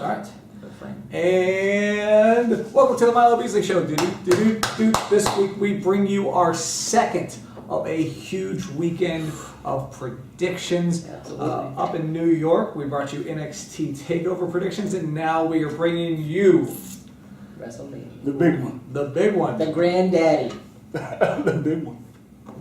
All right. And welcome to the Milo Beasley Show. This week we bring you our second of a huge weekend of predictions. Up in New York, we brought you NXT TakeOver predictions, and now we are bringing you WrestleMania. The big one. The big one. The granddaddy. The big one.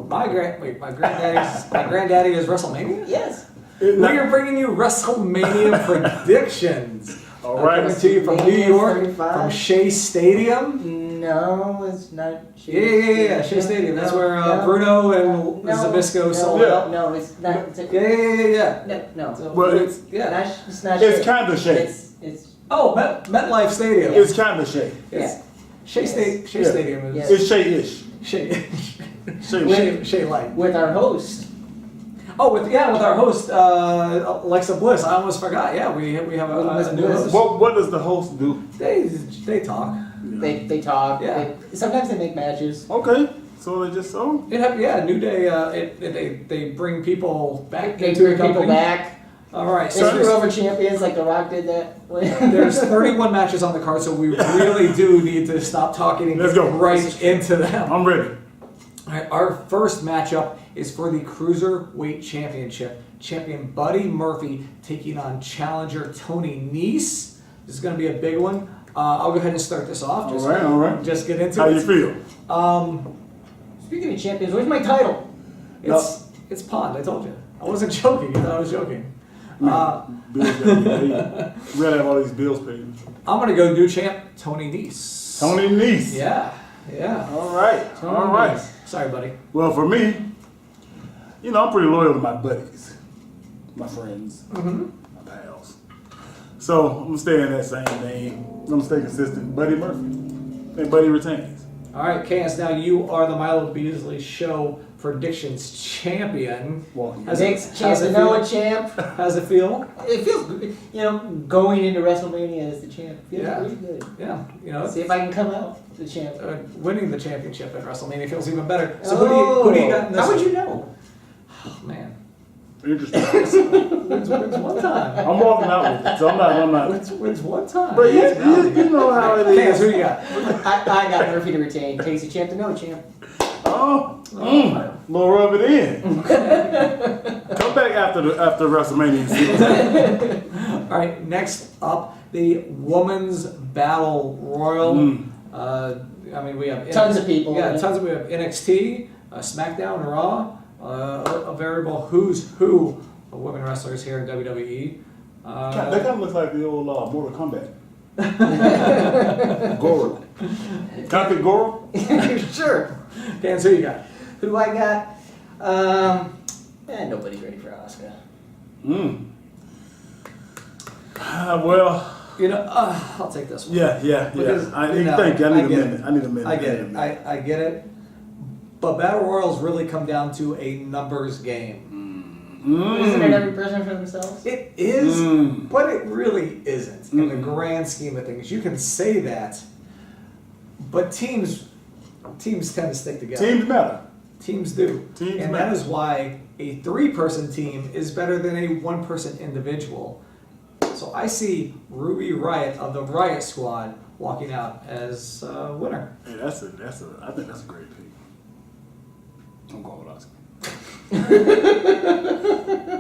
My granddaddy is WrestleMania? Yes. We are bringing you WrestleMania predictions. All right. Coming to you from New York, 35. from Shea Stadium. No, it's not. Yeah. Shea Stadium. That's where Bruno and Zabisco sold out. No, it's not. Yeah. No. Well, it's not. it's kind of Shea. It's. Oh, MetLife Stadium. It's kind of Shea. Yeah. Shea Stadium is It's Shea-ish. Shea Light. With our host. Oh, with our host Alexa Bliss. I almost forgot. Yeah, we have a new host. What does the host do? They talk. They talk. Yeah. Sometimes they make matches. Okay. So they just so. New Day. They bring people back. They into bring the company. people back. All right. They So screw over champions like The Rock did that. there's 31 matches on the card, so we really do need to stop talking and Let's get go. right into them. I'm ready. All right, our first matchup is for the Cruiserweight Championship. Champion Buddy Murphy taking on challenger Tony Nese. This is going to be a big one. I'll go ahead and start this off. All right. Just get into How it. you feel? Speaking of champions, where's my title? It's Pond. I told you. I wasn't joking. You thought I was joking. Bills gotta get paid. We gotta have all these bills paid. I'm going to go new champ Tony Nese. Tony Nese. Yeah. All right. Sorry, buddy. Well, for me, I'm pretty loyal to my buddies, my friends, my pals. So I'm gonna stay in that same vein. I'm gonna stay consistent. Buddy Murphy, and Buddy retains. All right, Chaos. Now you are the Milo Beasley Show predictions champion. Next chance to know a champ. How's it feel? It feels good. Going into WrestleMania as the champ feels pretty good. Yeah. See if I can come out the champ. Winning the championship at WrestleMania feels even better. So who do you got in this? How would you know? Oh, man. Interesting. Wins one time. I'm walking out with it, so I'm not. Wins one time. But you know how it Chaos, is. who you got? I got Murphy to retain. Takes a champ to know a champ. Little rub it in. Come back after WrestleMania. All right, next up, the Women's Battle Royal. We have Tons of people. Yeah, tons of. We have NXT, SmackDown, Raw, a variable who's who of women wrestlers here in WWE. That kind of looks like the old Mortal Kombat. Goro. Can I pick Goro? Sure. Dan, who you got? Who do I got? Nobody's ready for Asuka. Well. I'll take this one. Yeah. Because, I need a minute. I get it. I get it. But Battle Royals really come down to a numbers game. Isn't it every person for themselves? It is, but it really isn't in the grand scheme of things. You can say that, but teams tend to stick together. Teams matter. Teams do. Teams and matter. that is why a 3-person team is better than a 1-person individual. So I see Ruby Riott of the Riott Squad walking out as winner. Hey, I think that's a great pick. I'm going with Asuka.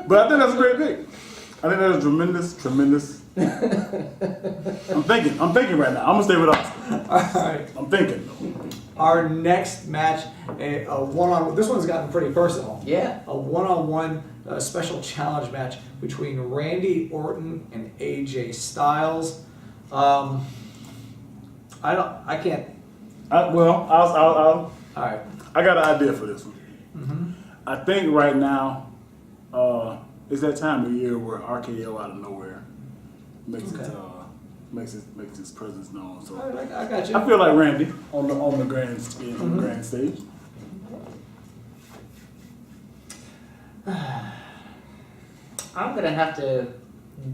But I think that's a great pick. I think that is tremendous. I'm thinking right now. I'm gonna stay with Asuka. All right. I'm thinking. Our next match, a one-on. This one's gotten pretty personal. Yeah. A one-on-one special challenge match between Randy Orton and AJ Styles. I can't. I'll. All right. I got an idea for this one. I think right now, it's that time of year where RKO out of nowhere makes its presence known. So All right, I got you. I feel like Randy on the grand stage. I'm gonna have to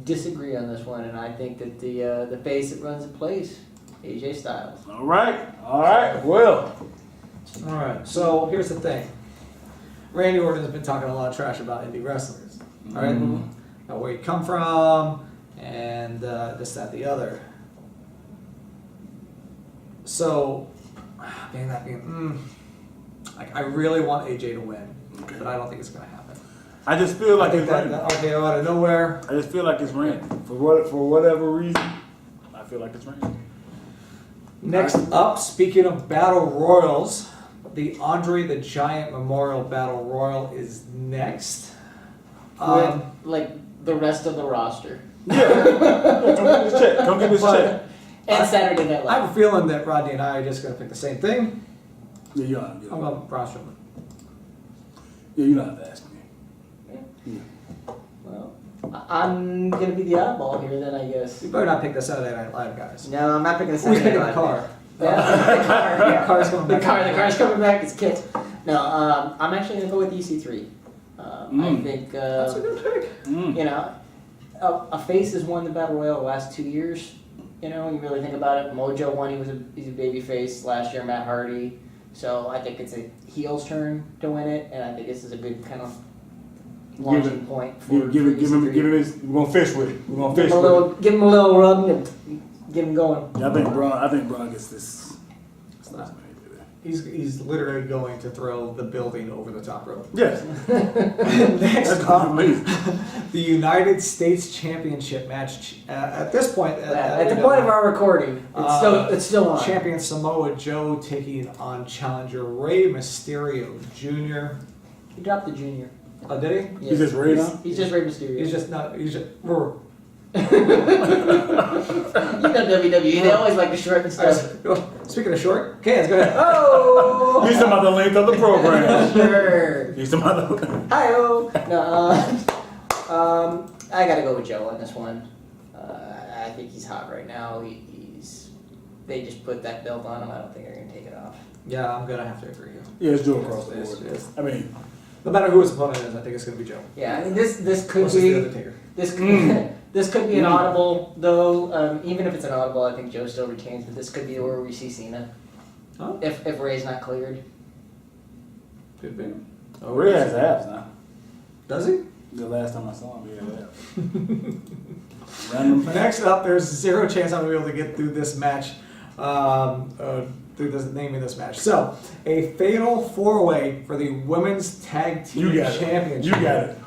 disagree on this one, and I think that the face that runs the place, AJ Styles. All right. Well. All right. So here's the thing. Randy Orton has been talking a lot of trash about indie wrestlers. All right. Where you come from, and this, that, the other. So, like I really want AJ to win, but I don't think it's going to happen. I just feel like I think it's that random. RKO out of nowhere. I just feel like it's random. For whatever reason, I feel like it's random. Next up, speaking of battle royals, the Andre the Giant Memorial Battle Royal is next. With, like, the rest of the roster. Yeah. Come give us a check. Come give us a check. And Saturday Night I Live. have a feeling that Rodney and I are just going to pick the same thing. Yeah, you don't have I'm to. going Braun Strowman. Yeah, you don't have to ask me. Yeah. Well, I'm going to be the oddball here then, I guess. You better not pick the Saturday Night Live guys. No, I'm not picking the Who's Saturday picking Night the Live. car? Yeah, the car, yeah. The car's coming back. The car's coming back. It's kit. No, I'm actually going to go with EC3. I think, That's a good pick. you know, a face has won the Battle Royal the last 2 years. You know, you really think about it. Mojo won. He's a baby face last year. Matt Hardy. So I think it's a heel's turn to win it, and I think this is a good kind of launching point for Give EC3. him his. We're gonna fish with it. We're gonna fish with it. Give him a little rub and get him going. Yeah, I think Braun gets this. He's literally going to throw the building over the top rope. Yes. Next That's up, amazing. the United States Championship match. At this point, At the point of our recording, it's still on. Champion Samoa Joe taking on challenger Rey Mysterio Jr. He dropped the junior. Oh, did he? Yeah. He's just Rey now? He's just Rey Mysterio. He's just not. He's just. You know WWE, they always like to shorten stuff. Speaking of short, okay, let's go ahead. Oh! He's talking about the length of the program. Sure. He's talking about the. Hi-oh. No, I gotta go with Joe on this one. I think he's hot right now. They just put that belt on him. I don't think they're gonna take it off. Yeah, I'm gonna have to agree. Yeah, it's Joe across the It's- board. it's- I mean, No matter who his opponent is, I think it's gonna be Joe. Yeah, I mean this could Versus the be Undertaker. this could be an audible though. Even if it's an audible, I think Joe still retains. But this could be where we see Cena Oh, if Ray's not cleared. could be. oh, Ray has abs now. Does he? The last time I saw him, he had abs. Random fact. Next up, there's zero chance I'm gonna be able to get through this match. Through the naming this match. So, a fatal four-way for the women's tag team You got it. championship. You got it.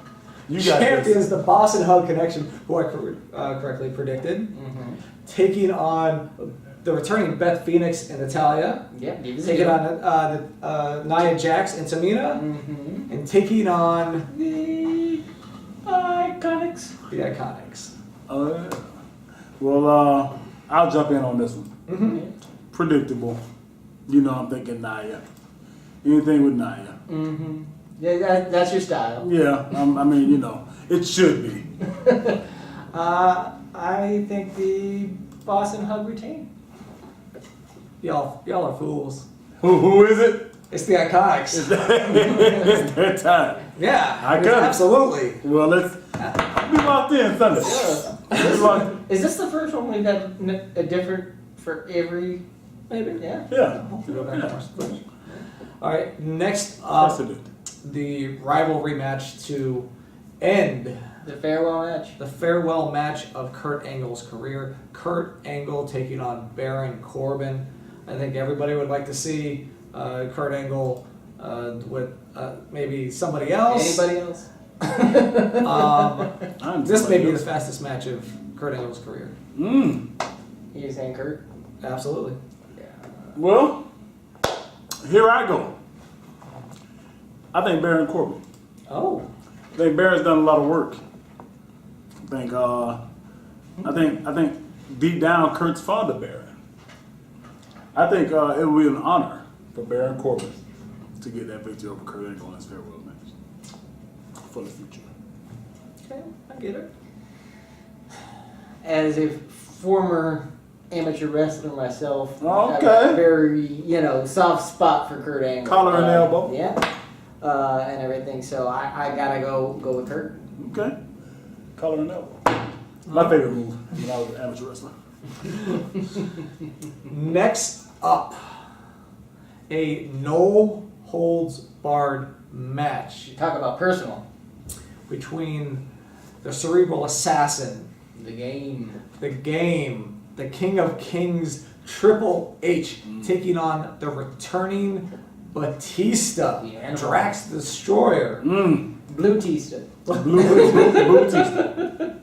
You got Champions, this. the Boston Hug Connection, who I correctly predicted, Mm-hmm. taking on the returning Beth Phoenix and Natalya, Yep. taking on Nia Jax and Tamina, Mm-hmm. and taking on The IIconics. the IIconics. Yeah. Well, I'll jump in on this one. Mm-hmm. Predictable. You know, I'm thinking Nia. Anything with Nia. Mm-hmm. Yeah, that's your style. Yeah, I mean, you know, it should be. I think the Boston Hug retain. Y'all are fools. Who is it? It's the IIconics. It's their time. Yeah, IIconics. absolutely. Well, let's be locked in Sunday. Let's lock in. Is this the first one we've had a different for every? Maybe. Yeah. Yeah. I'll have to go back and watch the footage. All right, next up, Precedent. the rivalry match to end The farewell match. the farewell match of Kurt Angle's career. Kurt Angle taking on Baron Corbin. I think everybody would like to see Kurt Angle with maybe somebody else. Anybody else? This may be the fastest match of Kurt Angle's career. You saying Kurt? Absolutely. Yeah. Well, here I go. I think Baron Corbin. Oh. I think Baron's done a lot of work. I think deep down Kurt's fond of Baron. I think it will be an honor for Baron Corbin to get that victory over Kurt Angle in his farewell match for the future. Okay, I get it. As a former amateur wrestler myself, Okay. I have a very soft spot for Kurt Angle. Collar and elbow. Yeah. And everything. So I gotta go with Kurt. Okay. Collar and elbow. My favorite move when I was an amateur wrestler. Next up, a no holds barred match Talk about personal. between the cerebral assassin, The game. The game. The King of Kings, Triple H, taking on the returning Batista. The animal. Drax the Destroyer. Blue Tista. Blue Batista.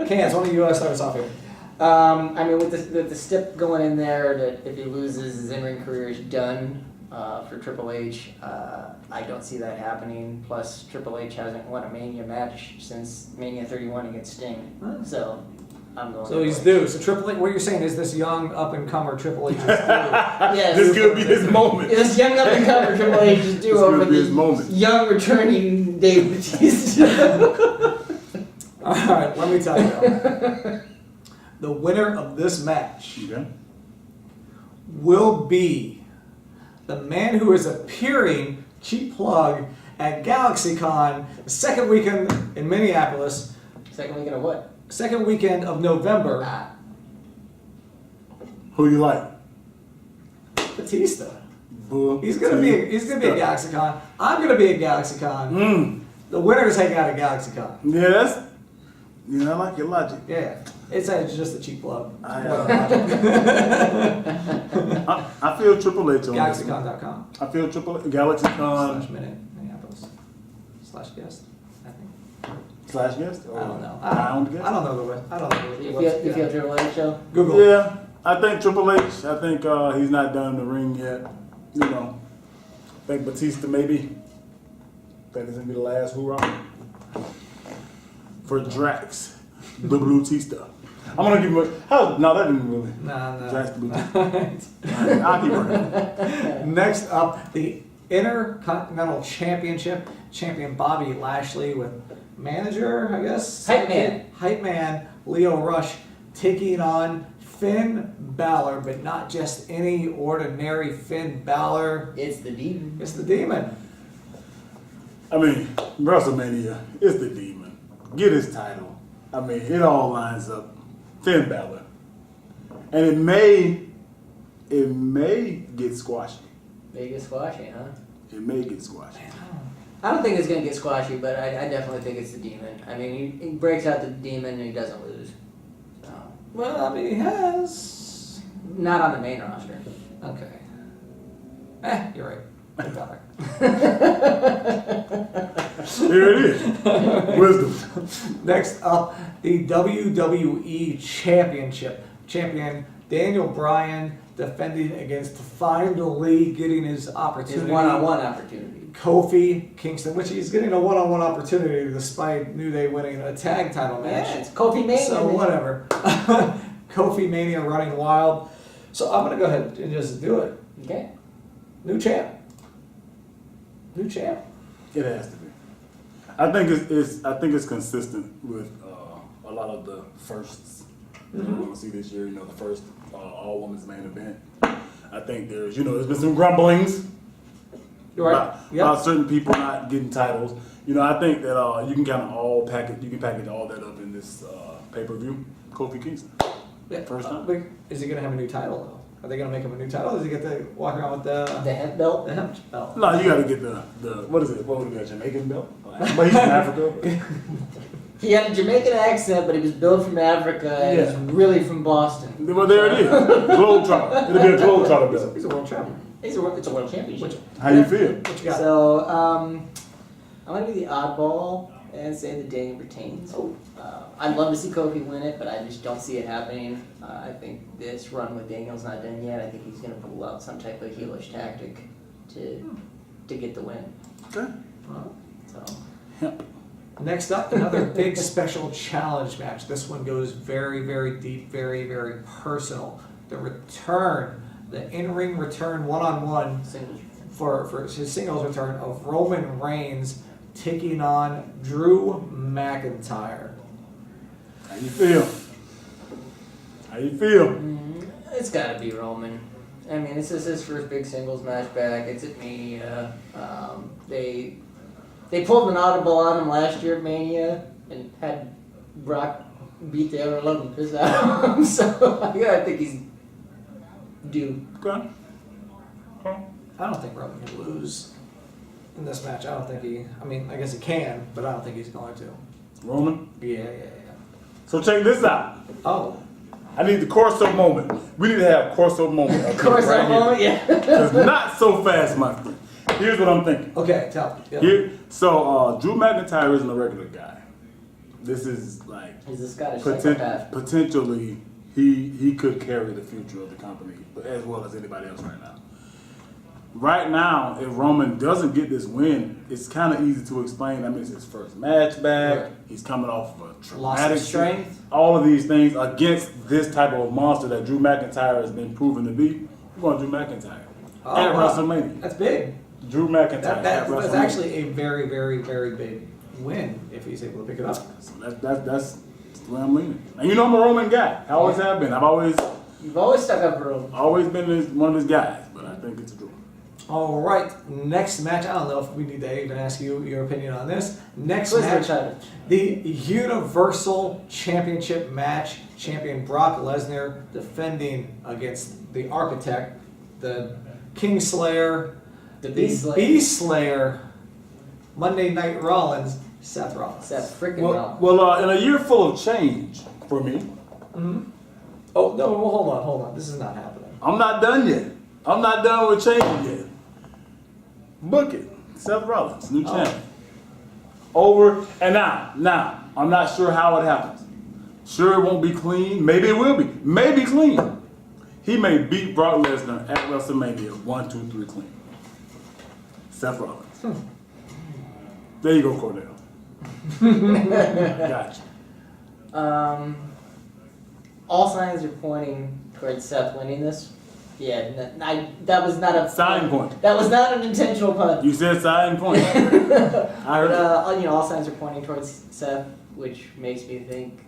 Cans, why don't you start us off here? I mean, with the stip going in there that if he loses, his in-ring career is done for Triple H. I don't see that happening. Plus, Triple H hasn't won a Mania match since Mania 31 against Sting. So, I'm going. So he's due. So Triple H, what you're saying is this young up-and-comer Triple H is due. Yes. This could be his moment. This young up-and-comer Triple H is due over be his moment. the young returning Dave Batista. All right, let me tell you. The winner of this match will be the man who is appearing, cheap plug, at GalaxyCon, the second weekend in Minneapolis. Second weekend of what? Second weekend of November. Who you like? Batista. He's gonna be at GalaxyCon. I'm gonna be at GalaxyCon. The winner is hanging out at GalaxyCon. Yeah, I like your logic. Yeah. It's just a cheap plug. I feel Triple H on this one. GalaxyCon.com. I feel GalaxyCon /minute Minneapolis /guest. I think. /guest. I don't know. Pound guest. I don't know the way. I don't know. You feel Triple H show? Google. Yeah, I think Triple H. I think he's not done in the ring yet. You know, I think Batista maybe. I think it's gonna be the last hoorah for Drax, the Batista. I'm gonna give him a. No, that didn't really. Nah. Drax the Batista. I'll keep working. Next up, the Intercontinental Championship. Champion Bobby Lashley with manager, I guess. Hype man Leo Rush taking on Finn Balor, but not just any ordinary Finn Balor. It's the Demon. It's the Demon. I mean, WrestleMania is the Demon. Get his title. I mean, it all lines up. Finn Balor. And it may get squashy. May get squashy, huh? It may get squashy. I don't think it's going to get squashy, but I definitely think it's the Demon. I mean, he breaks out the Demon and he doesn't lose. Well, I mean, he has. Not on the main roster. Okay. You're right. Finn Balor. Here it is. Wisdom. Next up, the WWE Championship. Champion Daniel Bryan defending against finally getting his opportunity. His one-on-one opportunity. Kofi Kingston, which he's getting a one-on-one opportunity despite New Day winning a tag title match. Yeah, it's Kofi Mania. So whatever. Kofi Mania running wild. So I'm going to go ahead and just do it. Okay. New champ. It has to be. I think it's consistent with a lot of the firsts that we're going to see this year. You know, the first all-women's main event. I think there's been some grumblings about certain people not getting titles. You know, I think that you can kind of package all that up in this pay-per-view. Kofi Kingston. Yeah. First time. Is he going to have a new title though? Are they going to make him a new title? Does he get to walk around with the hemp belt? The hemp belt. No, you got to get the what is it? What would it be? A Jamaican belt? But he's from Africa. He had a Jamaican accent, but he was built from Africa and he's really from Boston. Well, there it is. Globetrotter. It'll be a Globetrotter belt. He's a world champion. It's a world championship. How you feel? What you got? So, I'm going to be the oddball and say that Daniel retains. I'd love to see Kofi win it, but I just don't see it happening. I think this run with Daniel's not done yet. I think he's going to pull out some type of heelish tactic to get the win. Okay. So. Next up, another big special challenge match. This one goes very, very deep, very, very personal. The in-ring return one-on-one for his singles return of Roman Reigns taking on Drew McIntyre. How you feel? It's got to be Roman. I mean, this is his first big singles match back. It's at Mania. They pulled an audible on him last year at Mania and had Brock beat the ever-loving piss out of him. So I think he's due. Okay. I don't think Roman can lose in this match. I don't think I guess he can, but I don't think he's going to. Roman? Yeah. So check this out. Oh. I need the Corso moment. We need to have Corso moment. Corso moment, yeah. Because not so fast, my friend. Here's what I'm thinking. Okay, tell me. So Drew McIntyre isn't a regular guy. This is like He's a Scottish psychopath. potentially he could carry the future of the company as well as anybody else right now. Right now, if Roman doesn't get this win, it's kind of easy to explain. I mean, it's his first match back. Right. He's coming off of a Loss traumatic of strength. All of these things against this type of monster that Drew McIntyre has been proven to be. We're going Drew McIntyre at Wow. WrestleMania. That's big. Drew McIntyre at That's WrestleMania. actually a very, very, very big win if he's able to pick it up. So that's where I'm leaning. And you know I'm a Roman guy. I always have been. You've always stuck up for him. Always been one of his guys, but I think it's a draw. All right, next match. I don't know if we need to even ask you your opinion on this. Next Please match, don't try the Universal Championship match. Champion Brock Lesnar defending against the Architect, the Kingslayer, The the Beast Slayer. Beast Slayer, Monday Night Rollins, Seth Rollins. Seth freaking Rollins. Well, in a year full of change for me, Oh no! Well, hold on. This is not happening. I'm not done yet. I'm not done with changing yet. Book it. Seth Rollins, new champion. Over and now, I'm not sure how it happens. Sure, it won't be clean. Maybe it will be. Maybe clean. He may beat Brock Lesnar at WrestleMania 1, 2, 3 clean. Seth Rollins. There you go, Cordell. Gotcha. All signs are pointing towards Seth winning this. Yeah, that was not a Sign point. That was not an intentional pun. You said sign point. I heard But all signs are pointing towards Seth, which makes me think,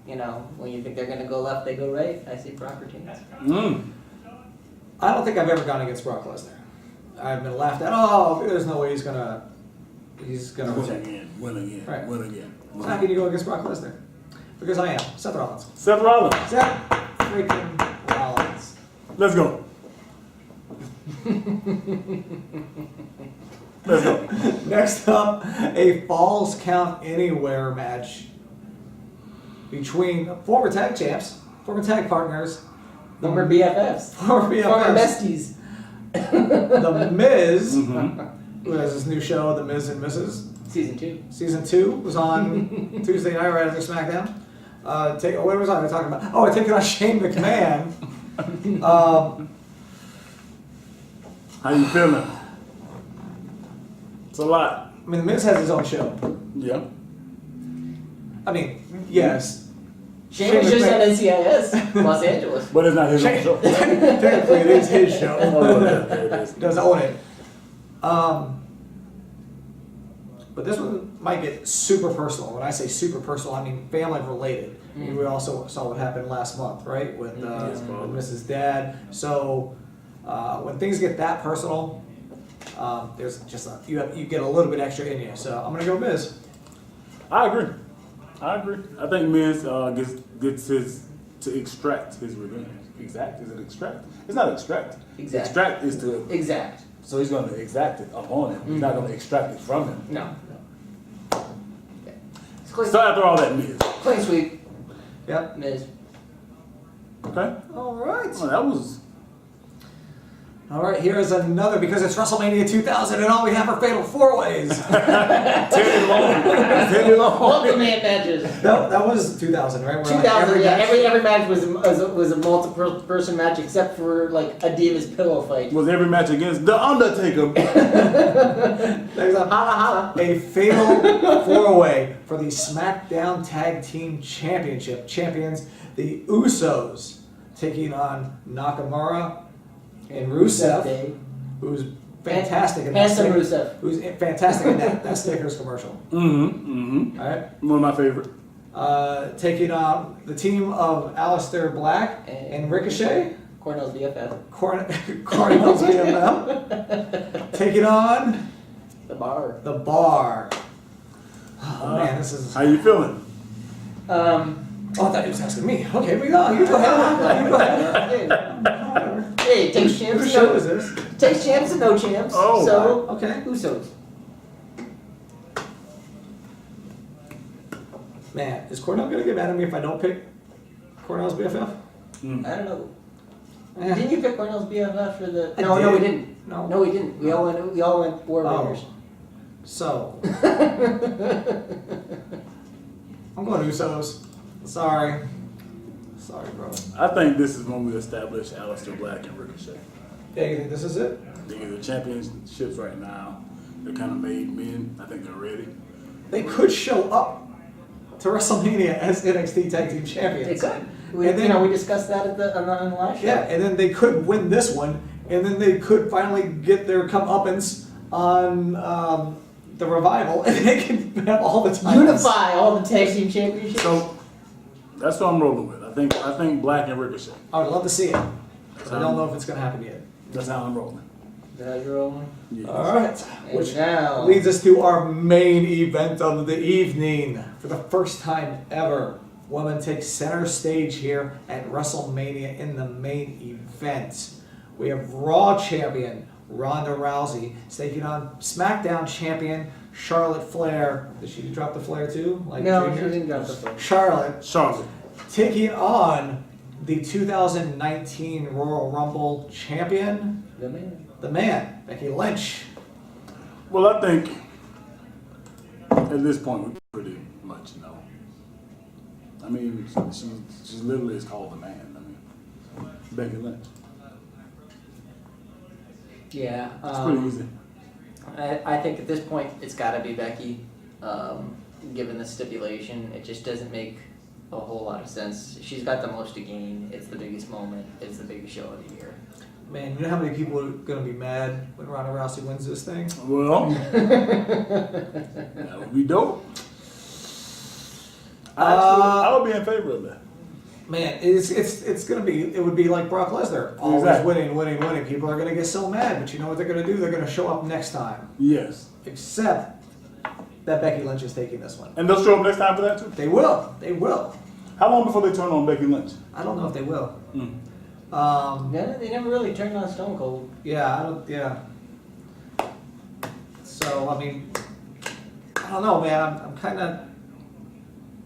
when you think they're gonna go left, they go right. I see Brock retaining. I don't think I've ever gone against Brock Lesnar. I've been laughed at. Oh, there's no way he's gonna win again. Right. Win again. How can you go against Brock Lesnar? Because I am Seth Rollins. Seth Rollins. Seth freaking Rollins. Let's go. Let's go. Next up, a Falls Count Anywhere match between former tag champs, former tag partners, Former BFFs. former BFFs, Former besties. The Miz, who has his new show, The Miz and Mrs. Season 2. Season 2 was on Tuesday night right after SmackDown. What was I talking about? Oh, I taking on Shane McMahon. How you feeling? It's a lot. I mean, The Miz has his own show. Yeah. I mean, yes. Shane was just on NCIS, Los Angeles. But it's not his own show. Technically, it is his show. Oh, there it is. He does own it. But this one might get super personal. When I say super personal, I mean family related. We also saw what happened last month, right, with Mrs. Dad. So when things get that personal, there's just you get a little bit extra in you. So I'm gonna go Miz. I agree. I think Miz gets to extract his revenge. Exact? Is it extract? It's not extract. Exact. Extract is to. Exact. So he's going to exact it upon him. He's not going to extract it from him. No. Okay. It's clean, So after all that, Miz. clean sweep. Yep. Miz. Okay. All right. Well, that was. All right. Here is another because it's WrestleMania 2000 and all we have are fatal four ways. Teddy Long. Multi-man matches. No, that was 2000, right? Where, 2000, yeah. match- Every match was a multiple person match except for like a Divas pillow fight. Was every match against The Undertaker. Next up, Holla holla. a fatal four-way for the SmackDown Tag Team Championship. Champions, the Usos, taking on Nakamura and Rusev, who's fantastic in that. Handsome Rusev. Who's fantastic in that Snickers commercial. All right. One of my favorite. Taking on the team of Aleister Black and Ricochet. Cornell's BFF. Cardinals BFF. Taking on The Bar. the Bar. Oh man, this is. How you feeling? Oh, I thought he was asking me. Okay, we go. You go ahead. You go ahead. Hey, takes champs. Whose show is this? Takes champs and no champs. Oh. So Okay. Usos. Man, is Cornell gonna get mad at me if I don't pick Cornell's BFF? I don't know. Eh. Didn't you pick Cornell's BFF for the? I No, did. we didn't. No. No, we didn't. We all went War Raiders. So I'm going Usos. Sorry, bro. I think this is when we establish Aleister Black and Ricochet. Yeah, you think this is it? They're the championships right now. They're kind of made men. I think they're ready. They could show up to WrestleMania as NXT Tag Team They Champions. could. We, And then- we discussed that on the last show. Yeah, and then they could win this one, and then they could finally get their comeuppance on the Revival, and they can have all the titles. Unify all the tag team championships. So that's what I'm rolling with. I think Black and Ricochet. I would love to see it, but I don't know if it's going to happen yet. That's how I'm rolling. Is that how you're rolling? Yeah. All right, And which now- leads us to our main event of the evening. For the first time ever, women take center stage here at WrestleMania in the main event. We have Raw champion Ronda Rousey taking on SmackDown champion Charlotte Flair. Did she drop the Flair too? Like No, she Junior? didn't drop the phone. Charlotte. Taking on the 2019 Royal Rumble champion, the man, Becky Lynch. Well, I think at this point we pretty much know. I mean, she literally is called the man. I mean, Becky Lynch. Yeah. It's pretty easy. I think at this point it's got to be Becky. Given the stipulation, it just doesn't make a whole lot of sense. She's got the most to gain. It's the biggest moment. It's the biggest show of the year. Man, you know how many people are going to be mad when Ronda Rousey wins this thing? Well, that would be dope. I would be in favor of that. Man, it's going to be, it would be like Brock Lesnar. Always Exactly. winning. People are going to get so mad, but you know what they're going to do? They're going to show up next time. Yes. Except that Becky Lynch is taking this one. And they'll show up next time for that too? They will. How long before they turn on Becky Lynch? I don't know if they will. Yeah, they never really turned on Stone Cold. Yeah. So, I mean, I don't know, man.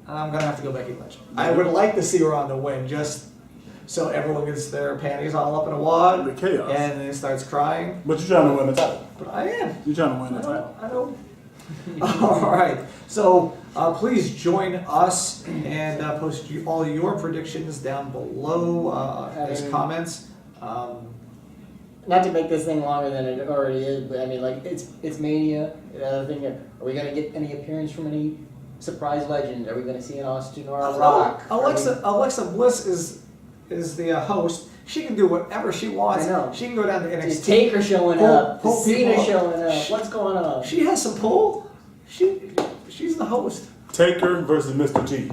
I'm going to have to go Becky Lynch. I would like to see Ronda win just so everyone gets their panties all up in a wad. The chaos. And then starts crying. But you're trying to win the title. But I am. You're trying to win the title. I know. All right. So please join us and post all your predictions down below as comments. Not to make this thing longer than it already is, but I mean, like it's Mania. The other thing, are we gonna get any appearance from any surprise legend? Are we gonna see an Austin or a Rock? Alexa Bliss is the host. She can do whatever she wants. I know. She can go down to NXT. Is Taker showing up? Is Cena showing up? What's going on? She has some pull. She's the host. Taker versus Mr. T.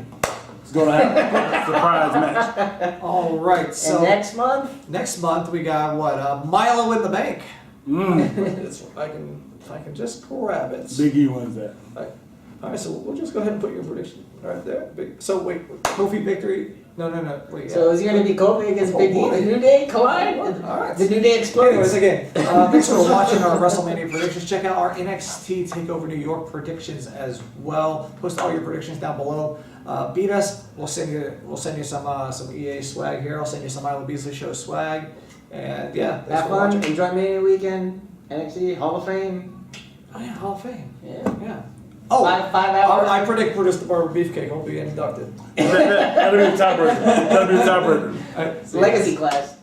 It's going to happen. Surprise match. All right. So And next month we got what? Milo in the bank. Mm. If I can just grab it. Big E wins that. All right. So we'll just go ahead and put your prediction right there. So wait, Kofi victory. No. Wait. Yeah. So is it going to be Kofi against Big E? boy. The New Day collide? All right. The New Day Anyways, explodes? again, thanks for watching our WrestleMania predictions. Check out our NXT TakeOver New York predictions as well. Post all your predictions down below. Beat us. We'll send you some EA swag here. I'll send you some I Will Beasley Show swag. And yeah, thanks Have for fun. watching. Enjoy Mania weekend. NXT Hall of Fame. Oh yeah, Hall of Fame. Yeah. Oh, 5 hours. I predict Brutus the Barber Beefcake will be inducted. That'll be the tiebreaker. All right, see you guys. Legacy class.